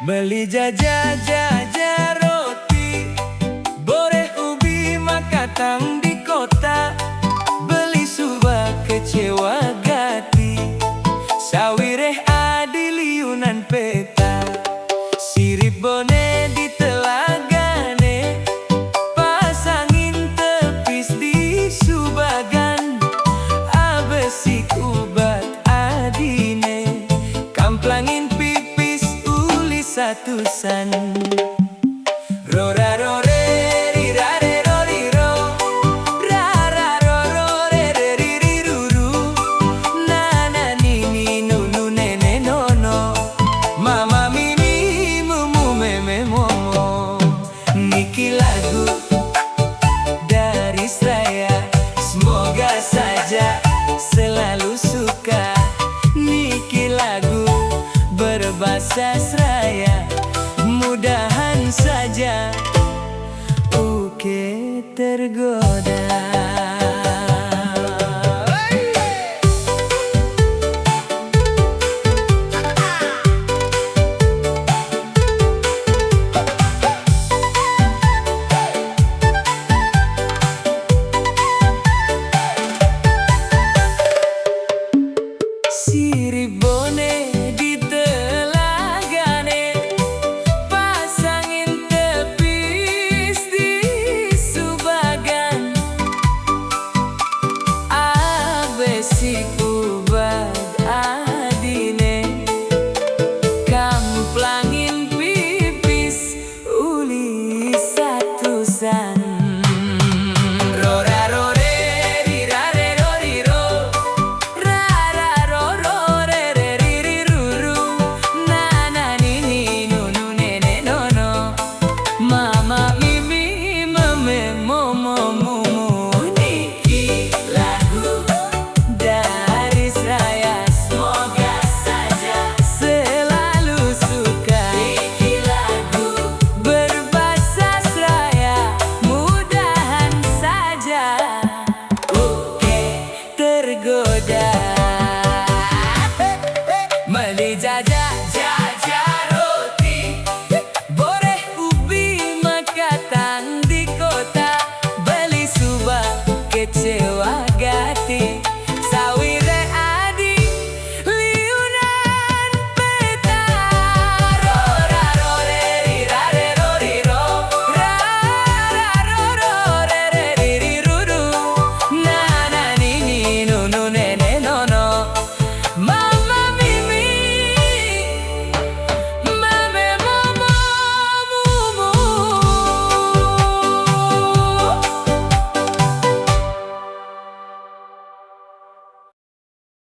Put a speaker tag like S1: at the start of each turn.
S1: Beli jaja roti, boreh ubi makatang di kota. Beli subak kecewa gati, sawireh adiliunan peta. Sirip bone di telagane, pasangin tepis di subagan. Abesik ubat adine, kamplangin pipis uli satusan. Rora rore rirare roriro, rara roro rere ririruru, nana nini nunu nene nono, mama mimi mumu meme momo. Niki lagu dari saya, semoga saja selalu suka. Niki lagu berbahasa Seraya, mudahan saja Uke tergoda. Sirip bone di telagane, pasangin tepis di subagan. Abesik ubat adine, kamplangin pipis uli satusan. Rora rore rirare roriro, rara roro rere ririruru, nana nini nunu nene nono, mama mimi meme momo mumu. Niki lagu dari saya, semoga saja selalu suka. Niki lagu berbahasa Seraya, mudahan saja Uke tergoda. Beli jaja